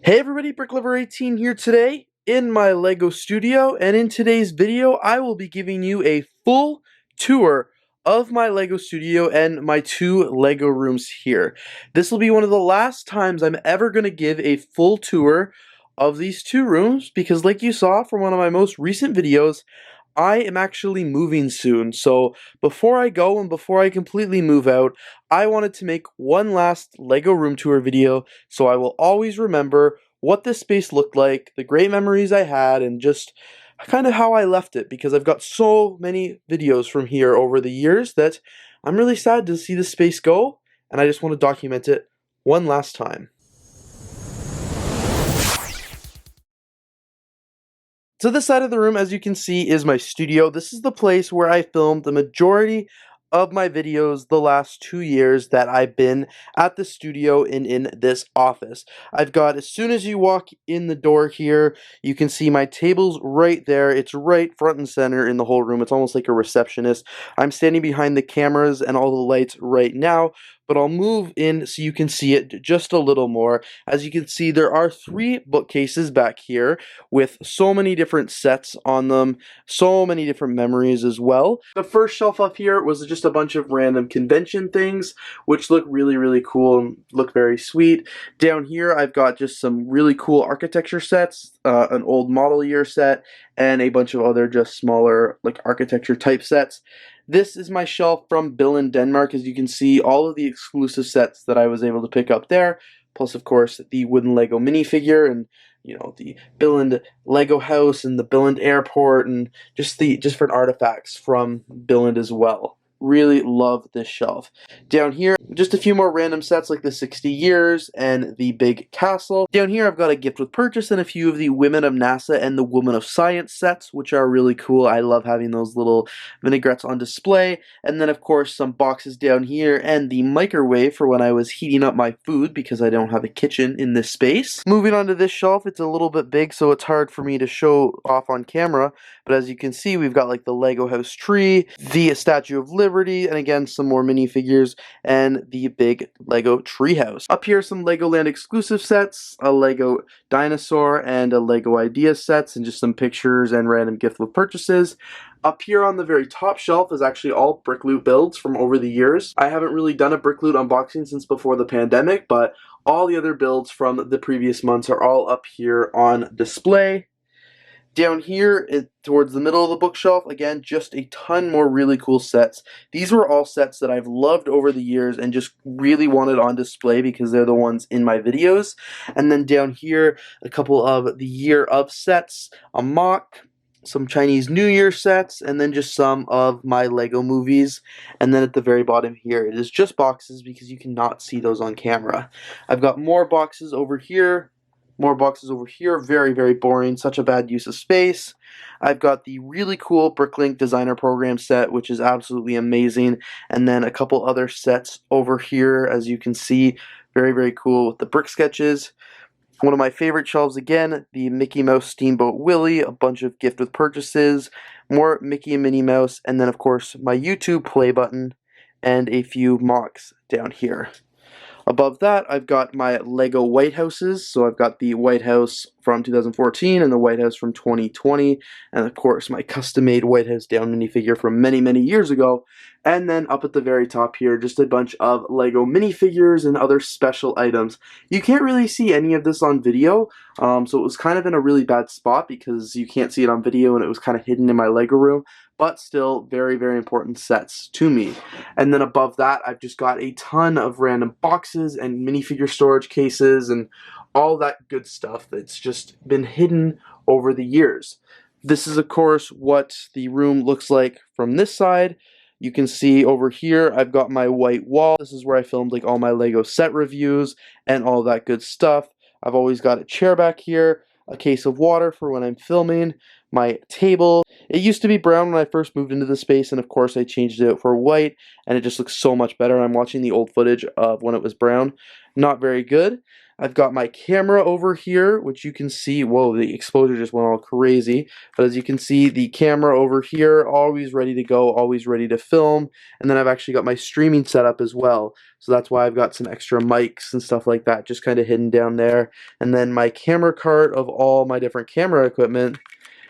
Hey everybody, BrickLover18 here today in my LEGO studio, and in today's video I will be giving you a full tour of my LEGO studio and my two LEGO rooms here. This will be one of the last times I'm ever going to give a full tour of these two rooms because, like you saw from one of my most recent videos, I am actually moving soon, so before I go and before I completely move out, I wanted to make one last LEGO room tour video so I will always remember what this space looked like, the great memories I had, and just kind of how I left it, because I've got so many videos from here over the years that I'm really sad to see this space go, and I just want to document it one last time. So this side of the room, as you can see, is my studio. This is the place where I filmed the majority of my videos the last 2 years that I've been at the studio and in this office. I've got, as soon as you walk in the door here, you can see my table's right there. It's right front and center in the whole room. It's almost like a receptionist. I'm standing behind the cameras and all the lights right now, but I'll move in so you can see it just a little more. As you can see, there are 3 bookcases back here with so many different sets on them, so many different memories as well. The first shelf up here was just a bunch of random convention things, which look really cool and look very sweet. Down here, I've got just some really cool architecture sets, an old model year set, and a bunch of other just smaller like architecture type sets. This is my shelf from Bill in Denmark. As you can see, all of the exclusive sets that I was able to pick up there, plus of course the wooden Lego minifigure and the Billund Lego house and the Billund airport and just the different artifacts from Billund as well. Really love this shelf. Down here, just a few more random sets like the 60 Years and the Big Castle. Down here, I've got a gift with purchase and a few of the Women of NASA and the Women of Science sets, which are really cool. I love having those little vinaigrettes on display. And then, of course, some boxes down here and the microwave for when I was heating up my food because I don't have a kitchen in this space. Moving on to this shelf, it's a little bit big, so it's hard for me to show off on camera. But as you can see, we've got like the Lego house tree, the Statue of Liberty, and again, some more minifigures, and the big Lego treehouse. Up here, some Legoland exclusive sets, a Lego dinosaur, and a Lego idea sets, and just some pictures and random gift with purchases. Up here on the very top shelf is actually all BrickLoot builds from over the years. I haven't really done a BrickLoot unboxing since before the pandemic, but all the other builds from the previous months are all up here on display. Down here, towards the middle of the bookshelf, again, just a ton more really cool sets. These were all sets that I've loved over the years and just really wanted on display because they're the ones in my videos. And then down here, a couple of the Year of sets, a mock, some Chinese New Year sets, and then just some of my Lego movies. And then at the very bottom here, it is just boxes because you cannot see those on camera. I've got more boxes over here. More boxes over here, very boring, such a bad use of space. I've got the really cool Bricklink designer program set, which is absolutely amazing, and then a couple other sets over here, as you can see, very cool with the brick sketches. One of my favorite shelves again, the Mickey Mouse Steamboat Willie, a bunch of gift with purchases, more Mickey and Minnie Mouse, and then of course my YouTube play button, and a few mocks down here. Above that, I've got my Lego White Houses. So I've got the White House from 2014 and the White House from 2020. And of course, my custom-made White House down minifigure from many years ago. And then up at the very top here, just a bunch of Lego minifigures and other special items. You can't really see any of this on video, so it was kind of in a really bad spot because you can't see it on video and it was kind of hidden in my Lego room. But still, very important sets to me. And then above that, I've just got a ton of random boxes and minifigure storage cases and all that good stuff that's just been hidden over the years. This is, of course, what the room looks like from this side. You can see over here, I've got my white wall. This is where I filmed like all my Lego set reviews and all that good stuff. I've always got a chair back here, a case of water for when I'm filming, my table. It used to be brown when I first moved into the space, and of course I changed it out for white, and it just looks so much better. I'm watching the old footage of when it was brown. Not very good. I've got my camera over here, which you can see, whoa, the exposure just went all crazy. But as you can see, the camera over here, always ready to go, always ready to film. And then I've actually got my streaming setup as well. So that's why I've got some extra mics and stuff like that, just kind of hidden down there. And then my camera cart of all my different camera equipment.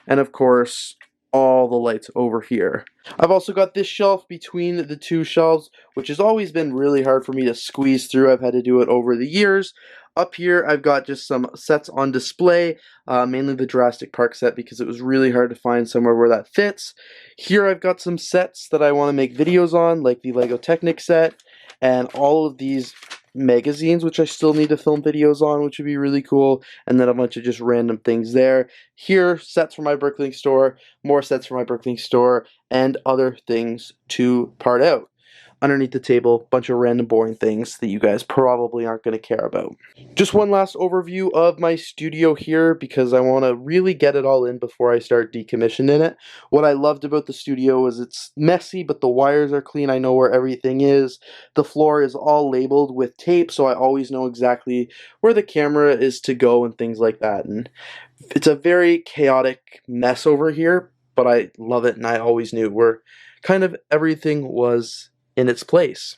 And of course, all the lights over here. I've also got this shelf between the two shelves, which has always been really hard for me to squeeze through. I've had to do it over the years. Up here, I've got just some sets on display, mainly the Jurassic Park set because it was really hard to find somewhere where that fits. Here I've got some sets that I want to make videos on, like the Lego Technic set, and all of these magazines, which I still need to film videos on, which would be really cool, and then a bunch of just random things there. Here, sets for my Bricklink store, more sets for my Bricklink store, and other things to part out. Underneath the table, bunch of random boring things that you guys probably aren't going to care about. Just one last overview of my studio here because I want to really get it all in before I start decommissioning it. What I loved about the studio is it's messy, but the wires are clean. I know where everything is. The floor is all labeled with tape, so I always know exactly where the camera is to go and things like that. And it's a very chaotic mess over here, but I love it, and I always knew where kind of everything was in its place.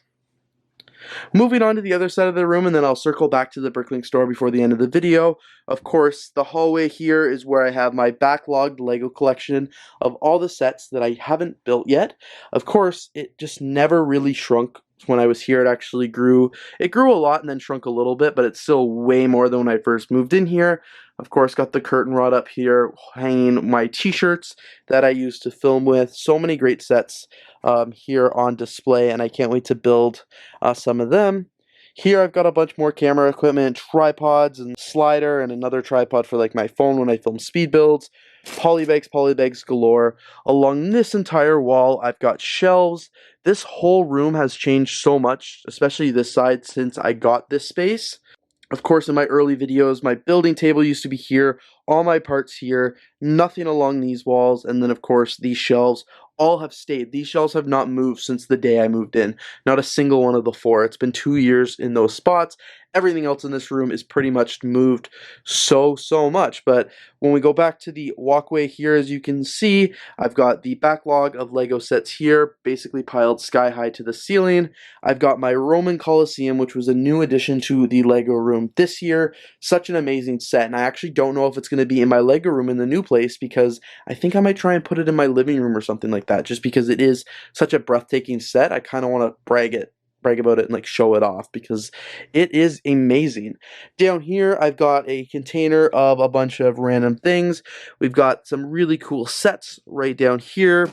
Moving on to the other side of the room, and then I'll circle back to the Bricklink store before the end of the video. Of course, the hallway here is where I have my backlogged Lego collection of all the sets that I haven't built yet. Of course, it just never really shrunk. When I was here, it actually grew. It grew a lot and then shrunk a little bit, but it's still way more than when I first moved in here. Of course, got the curtain rod up here, hanging my t-shirts that I used to film with. So many great sets here on display, and I can't wait to build some of them. Here I've got a bunch more camera equipment, tripods and slider, and another tripod for like my phone when I film speed builds. Polybags galore. Along this entire wall, I've got shelves. This whole room has changed so much, especially this side, since I got this space. Of course, in my early videos, my building table used to be here, all my parts here, nothing along these walls, and then of course these shelves all have stayed. These shelves have not moved since the day I moved in. Not a single one of the four. It's been 2 years in those spots. Everything else in this room is pretty much moved so much. But when we go back to the walkway here, as you can see, I've got the backlog of Lego sets here, basically piled sky high to the ceiling. I've got my Roman Colosseum, which was a new addition to the Lego room this year. Such an amazing set, and I actually don't know if it's going to be in my Lego room in the new place because I think I might try and put it in my living room or something like that, just because it is such a breathtaking set. I kind of want to brag about it and like show it off because it is amazing. Down here I've got a container of a bunch of random things. We've got some really cool sets right down here.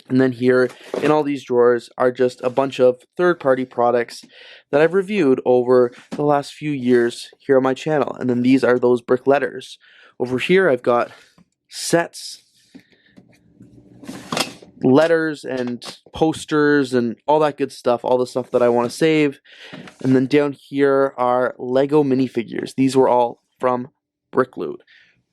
And then here in all these drawers are just a bunch of third-party products that I've reviewed over the last few years here on my channel. And then these are ThoseBrickLetters. Over here I've got sets, letters and posters and all that good stuff, all the stuff that I want to save. And then down here are Lego minifigures. These were all from MacLeod.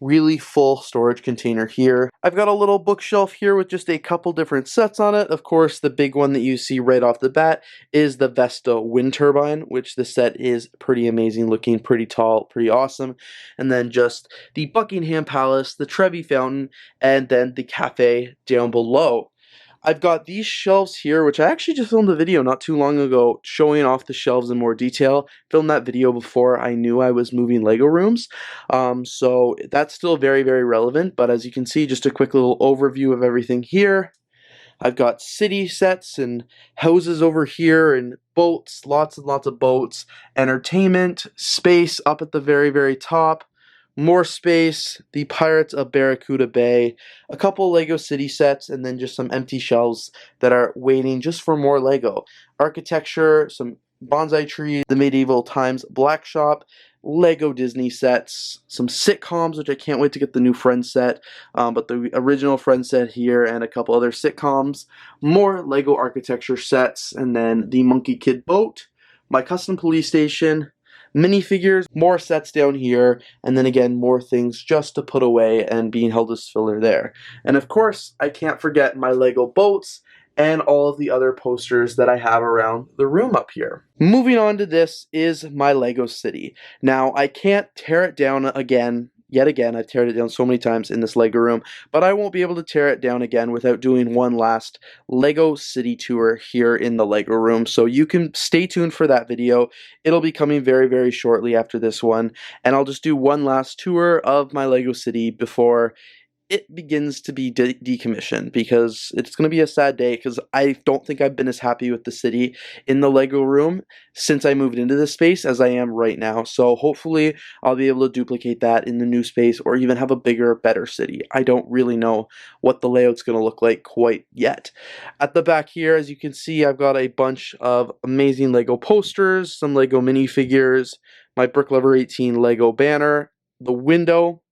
Really full storage container here. I've got a little bookshelf here with just a couple different sets on it. Of course, the big one that you see right off the bat is the Vesta wind turbine, which the set is pretty amazing looking, pretty tall, pretty awesome. And then just the Buckingham Palace, the Trevi Fountain, and then the cafe down below. I've got these shelves here, which I actually just filmed a video not too long ago showing off the shelves in more detail. Filmed that video before I knew I was moving Lego rooms. So that's still very relevant, but as you can see, just a quick little overview of everything here. I've got city sets and houses over here and boats, lots and lots of boats, entertainment, space up at the very top. More space, the Pirates of Barracuda Bay, a couple Lego City sets, and then just some empty shelves that are waiting just for more Lego. Architecture, some bonsai trees, the Medieval Times Black Shop, Lego Disney sets, some sitcoms, which I can't wait to get the new Friends set, but the original Friends set here, and a couple other sitcoms. More Lego architecture sets, and then the Monkey Kid boat, my custom police station, minifigures, more sets down here, and then again more things just to put away and being held as filler there. And of course, I can't forget my Lego boats and all of the other posters that I have around the room up here. Moving on to this is my Lego city. Now, I can't tear it down again. Yet again, I've teared it down so many times in this Lego room, but I won't be able to tear it down again without doing one last Lego city tour here in the Lego room. So you can stay tuned for that video. It'll be coming very, very shortly after this one, and I'll just do one last tour of my Lego city before it begins to be decommissioned, because it's going to be a sad day, because I don't think I've been as happy with the city in the Lego room since I moved into this space as I am right now. So hopefully I'll be able to duplicate that in the new space, or even have a bigger, better city. I don't really know what the layout's going to look like quite yet. At the back here, as you can see, I've got a bunch of amazing Lego posters, some Lego minifigures, my BrickLetter 18 Lego banner, the window,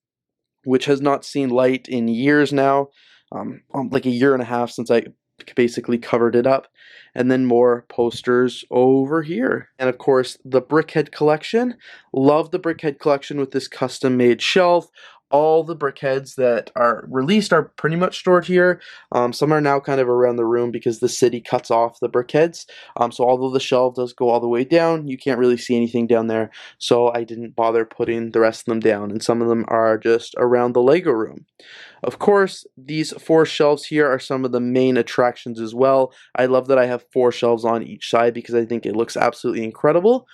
which has not seen light in years now, like a year and a half since I basically covered it up, and then more posters over here. And of course, the Brickhead collection. Love the Brickhead collection with this custom-made shelf. All the Brickheads that are released are pretty much stored here. Some are now kind of around the room because the city cuts off the Brickheads. So although the shelf does go all the way down, you can't really see anything down there. So I didn't bother putting the rest of them down, and some of them are just around the Lego room. Of course, these 4 shelves here are some of the main attractions as well. I love that I have 4 shelves on each side because I think it looks absolutely incredible.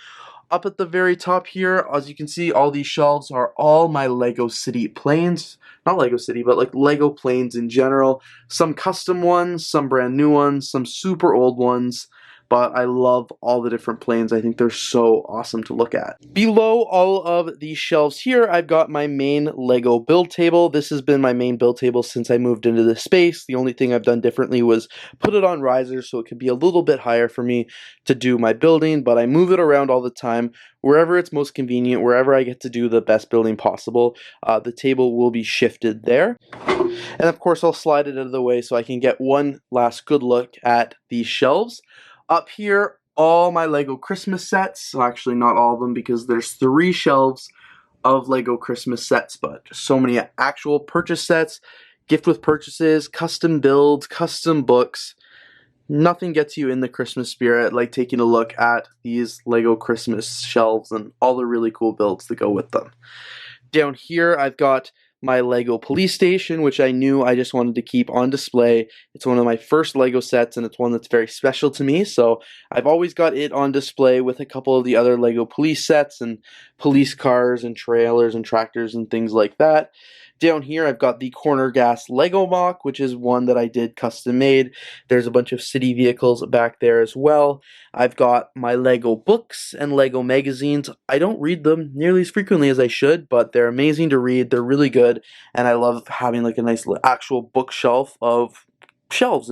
Up at the very top here, as you can see, all these shelves are all my Lego City planes. Not Lego City, but like Lego planes in general. Some custom ones, some brand new ones, some super old ones. But I love all the different planes. I think they're so awesome to look at. Below all of these shelves here, I've got my main Lego build table. This has been my main build table since I moved into this space. The only thing I've done differently was put it on risers so it could be a little bit higher for me to do my building, but I move it around all the time. Wherever it's most convenient, wherever I get to do the best building possible, the table will be shifted there. And of course, I'll slide it out of the way so I can get one last good look at these shelves. Up here, all my Lego Christmas sets. Well, actually, not all of them, because there's 3 shelves of Lego Christmas sets, but just so many actual purchase sets, gift with purchases, custom builds, custom books. Nothing gets you in the Christmas spirit like taking a look at these Lego Christmas shelves and all the really cool builds that go with them. Down here, I've got my Lego police station, which I knew I just wanted to keep on display. It's one of my first Lego sets, and it's one that's very special to me, so I've always got it on display with a couple of the other Lego police sets and police cars and trailers and tractors and things like that. Down here, I've got the Corner Gas Lego mock, which is one that I did custom made. There's a bunch of city vehicles back there as well. I've got my Lego books and Lego magazines. I don't read them nearly as frequently as I should, but they're amazing to read. They're really good, and I love having like a nice actual bookshelf of shelves,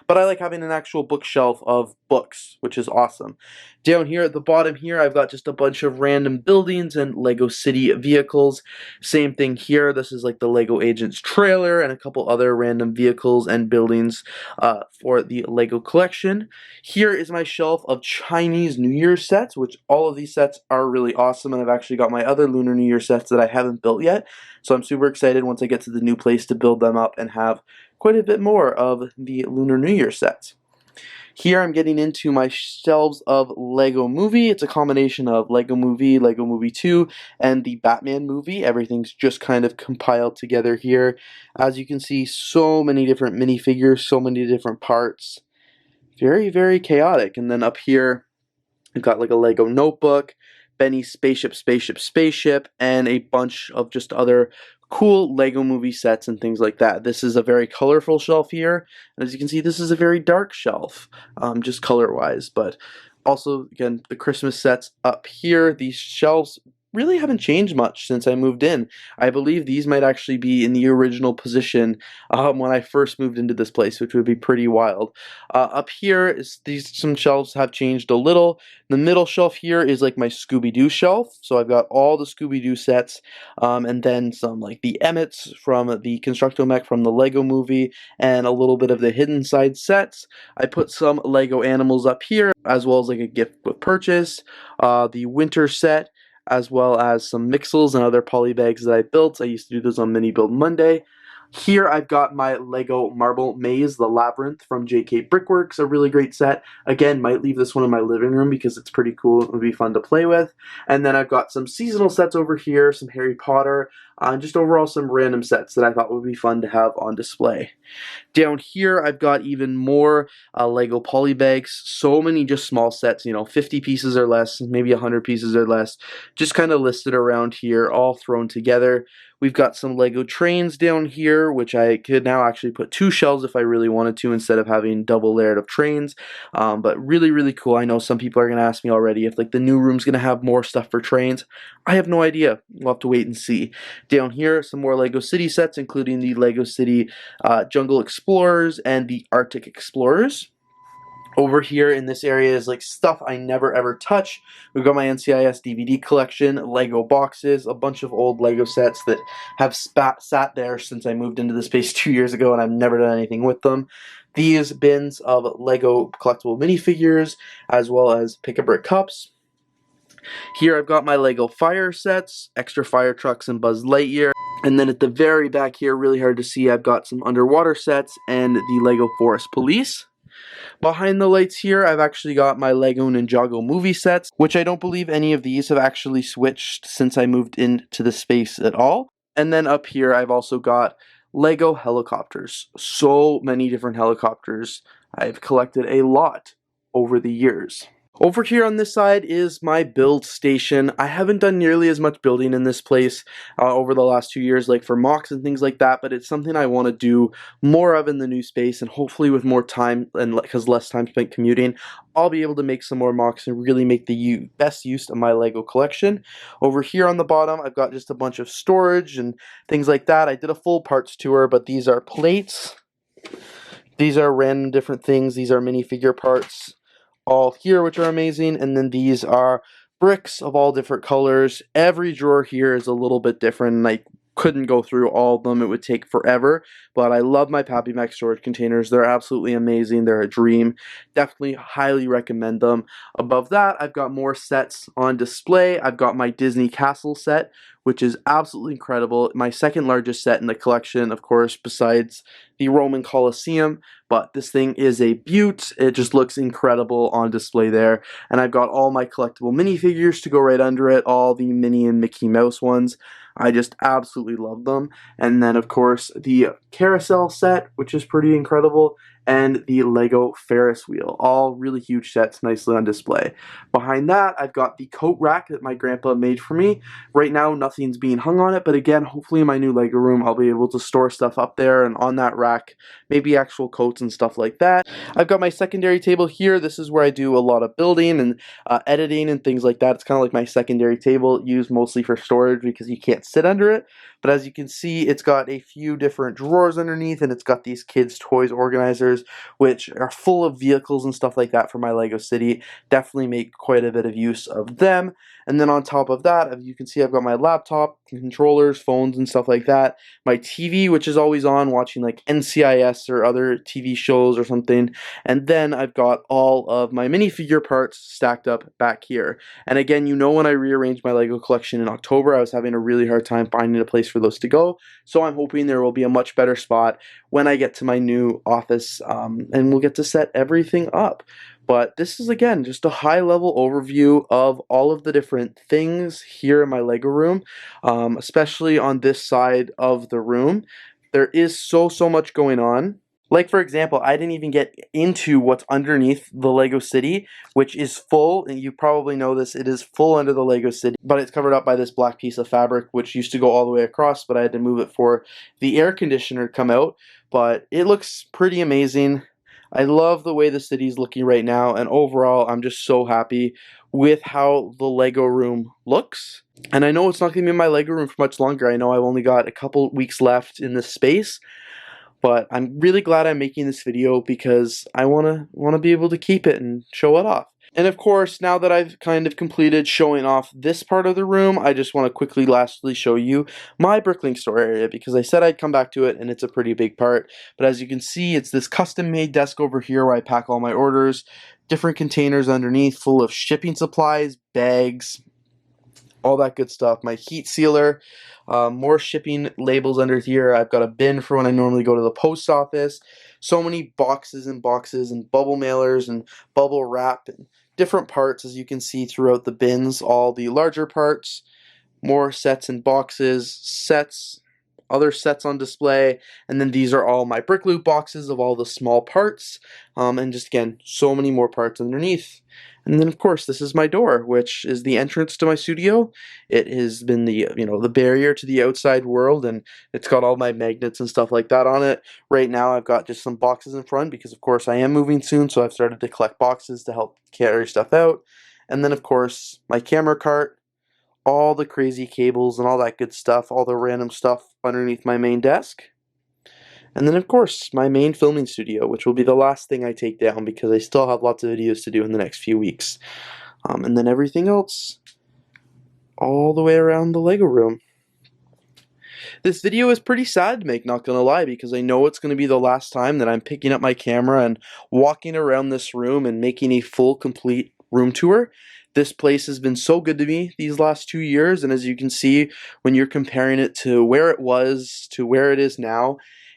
but I like having an actual bookshelf of books, which is awesome. Down here at the bottom here, I've got just a bunch of random buildings and Lego City vehicles. Same thing here. This is like the Lego Agents trailer and a couple other random vehicles and buildings for the Lego collection. Here is my shelf of Chinese New Year sets, which all of these sets are really awesome, and I've actually got my other Lunar New Year sets that I haven't built yet, so I'm super excited once I get to the new place to build them up and have quite a bit more of the Lunar New Year sets. Here I'm getting into my shelves of Lego Movie. It's a combination of Lego Movie 2, and the Batman movie. Everything's just kind of compiled together here. As you can see, so many different minifigures, so many different parts. Very, very chaotic. And then up here, I've got like a Lego notebook, Benny's Spaceship, and a bunch of just other cool Lego Movie sets and things like that. This is a very colorful shelf here, and as you can see, this is a very dark shelf, just color-wise, but also, again, the Christmas sets up here. These shelves really haven't changed much since I moved in. I believe these might actually be in the original position when I first moved into this place, which would be pretty wild. Up here, some shelves have changed a little. The middle shelf here is like my Scooby-Doo shelf, so I've got all the Scooby-Doo sets, and then some like the Emmets from the Constructo-Mech from the Lego movie, and a little bit of the Hidden Side sets. I put some Lego animals up here, as well as like a gift with purchase, the winter set, as well as some Mixels and other poly bags that I built. I used to do those on Mini Build Monday. Here I've got my Lego Marble Maze, the Labyrinth from JK Brickworks, a really great set. Again, might leave this one in my living room because it's pretty cool. It would be fun to play with. And then I've got some seasonal sets over here, some Harry Potter, and just overall some random sets that I thought would be fun to have on display. Down here, I've got even more Lego polybags. So many just small sets, 50 pieces or less, maybe 100 pieces or less, just kind of listed around here, all thrown together. We've got some Lego trains down here, which I could now actually put 2 shelves if I really wanted to, instead of having double layered of trains. But really, really cool. I know some people are going to ask me already if like the new room's going to have more stuff for trains. I have no idea. We'll have to wait and see. Down here, some more Lego City sets, including the Lego City Jungle Explorers and the Arctic Explorers. Over here in this area is like stuff I never ever touch. We've got my NCIS DVD collection, Lego boxes, a bunch of old Lego sets that have sat there since I moved into the space 2 years ago and I've never done anything with them. These bins of Lego collectible minifigures, as well as Pick-a-Brick cups. Here I've got my Lego fire sets, extra fire trucks and Buzz Lightyear. And then at the very back here, really hard to see, I've got some underwater sets and the Lego Forest Police. Behind the lights here, I've actually got my Lego Ninjago movie sets, which I don't believe any of these have actually switched since I moved into the space at all. And then up here, I've also got Lego helicopters. So many different helicopters. I've collected a lot over the years. Over here on this side is my build station. I haven't done nearly as much building in this place over the last 2 years, like for mocks and things like that, but it's something I want to do more of in the new space, and hopefully with more time, and because less time spent commuting, I'll be able to make some more mocks and really make the best use of my Lego collection. Over here on the bottom, I've got just a bunch of storage and things like that. I did a full parts tour, but these are plates. These are random different things. These are minifigure parts all here, which are amazing, and then these are bricks of all different colors. Every drawer here is a little bit different, and I couldn't go through all of them. It would take forever, but I love my Pappy Mac storage containers. They're absolutely amazing. They're a dream. Definitely highly recommend them. Above that, I've got more sets on display. I've got my Disney Castle set, which is absolutely incredible. My second largest set in the collection, of course, besides the Roman Colosseum, but this thing is a beaut. It just looks incredible on display there. And I've got all my collectible minifigures to go right under it, all the Minnie and Mickey Mouse ones. I just absolutely love them. And then, of course, the Carousel set, which is pretty incredible, and the Lego Ferris wheel. All really huge sets, nicely on display. Behind that, I've got the coat rack that my grandpa made for me. Right now, nothing's being hung on it, but again, hopefully in my new Lego room, I'll be able to store stuff up there and on that rack, maybe actual coats and stuff like that. I've got my secondary table here. This is where I do a lot of building and editing and things like that. It's kind of like my secondary table, used mostly for storage because you can't sit under it. But as you can see, it's got a few different drawers underneath, and it's got these kids' toys organizers, which are full of vehicles and stuff like that for my Lego City. Definitely make quite a bit of use of them. And then on top of that, as you can see, I've got my laptop, controllers, phones, and stuff like that. My TV, which is always on, watching like NCIS or other TV shows or something. And then I've got all of my minifigure parts stacked up back here. And again, when I rearranged my Lego collection in October, I was having a really hard time finding a place for those to go. So I'm hoping there will be a much better spot when I get to my new office, and we'll get to set everything up. But this is, again, just a high-level overview of all of the different things here in my Lego room, especially on this side of the room. There is so much going on. Like, for example, I didn't even get into what's underneath the Lego City, which is full, and you probably know this, it is full under the Lego City, but it's covered up by this black piece of fabric, which used to go all the way across, but I had to move it for the air conditioner to come out. But it looks pretty amazing. I love the way the city's looking right now, and overall, I'm just so happy with how the Lego room looks. And I know it's not going to be in my Lego room for much longer. I know I've only got a couple weeks left in this space, but I'm really glad I'm making this video because I want to be able to keep it and show it off. And of course, now that I've kind of completed showing off this part of the room, I just want to quickly lastly show you my Bricklink store area, because I said I'd come back to it and it's a pretty big part. But as you can see, it's this custom made desk over here where I pack all my orders, different containers underneath full of shipping supplies, bags, all that good stuff. My heat sealer, more shipping labels under here. I've got a bin for when I normally go to the post office. So many boxes and boxes and bubble mailers and bubble wrap and different parts, as you can see throughout the bins, all the larger parts, more sets and boxes, sets, other sets on display, and then these are all my brick loop boxes of all the small parts, and just again, so many more parts underneath. And then of course this is my door, which is the entrance to my studio. It has been the, the barrier to the outside world, and it's got all my magnets and stuff like that on it. Right now I've got just some boxes in front because of course I am moving soon, so I've started to collect boxes to help carry stuff out. And then of course my camera cart, all the crazy cables and all that good stuff, all the random stuff underneath my main desk. And then, of course, my main filming studio, which will be the last thing I take down because I still have lots of videos to do in the next few weeks. And then everything else all the way around the Lego room. This video is pretty sad to make, not gonna lie, because I know it's gonna be the last time that I'm picking up my camera and walking around this room and making a full, complete room tour. This place has been so good to me these last 2 years, and as you can see, when you're comparing it to where it was to where it is now,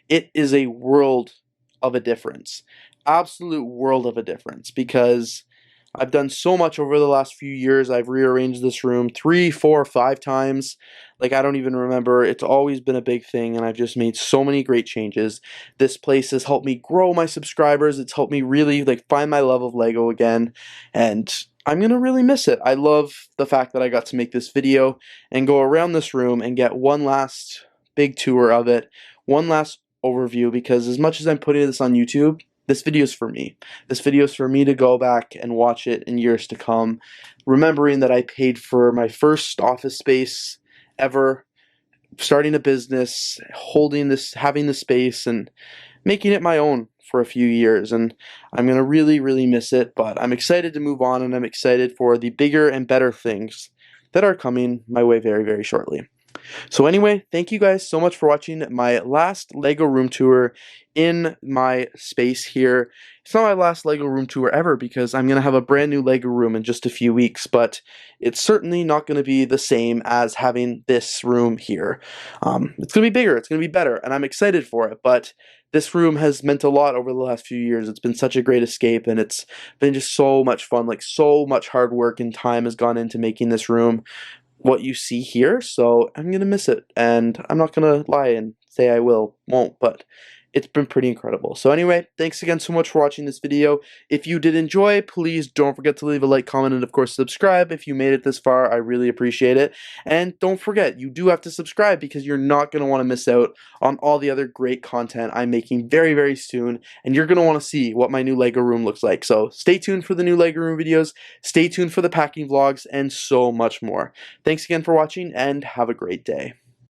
it is a world of a difference. Absolute world of a difference, because I've done so much over the last few years. I've rearranged this room 3, 4, 5 times. Like, I don't even remember. It's always been a big thing, and I've just made so many great changes. This place has helped me grow my subscribers. It's helped me really, like, find my love of Lego again, and I'm gonna really miss it. I love the fact that I got to make this video and go around this room and get one last big tour of it, one last overview, because as much as I'm putting this on YouTube, this video is for me. This video is for me to go back and watch it in years to come, remembering that I paid for my first office space ever, starting a business, holding this, having the space, and making it my own for a few years. And I'm going to really, really miss it, but I'm excited to move on, and I'm excited for the bigger and better things that are coming my way very, very shortly. So anyway, thank you guys so much for watching my last Lego room tour in my space here. It's not my last Lego room tour ever because I'm going to have a brand new Lego room in just a few weeks, but it's certainly not going to be the same as having this room here. It's going to be bigger, it's going to be better, and I'm excited for it, but this room has meant a lot over the last few years. It's been such a great escape, and it's been just so much fun. Like, so much hard work and time has gone into making this room what you see here, so I'm gonna miss it, and I'm not gonna lie and say I won't, but it's been pretty incredible. So anyway, thanks again so much for watching this video. If you did enjoy, please don't forget to leave a like, comment, and of course subscribe if you made it this far. I really appreciate it. And don't forget, you do have to subscribe because you're not going to want to miss out on all the other great content I'm making very, very soon, and you're going to want to see what my new Lego room looks like. So stay tuned for the new Lego room videos, stay tuned for the packing vlogs, and so much more. Thanks again for watching, and have a great day.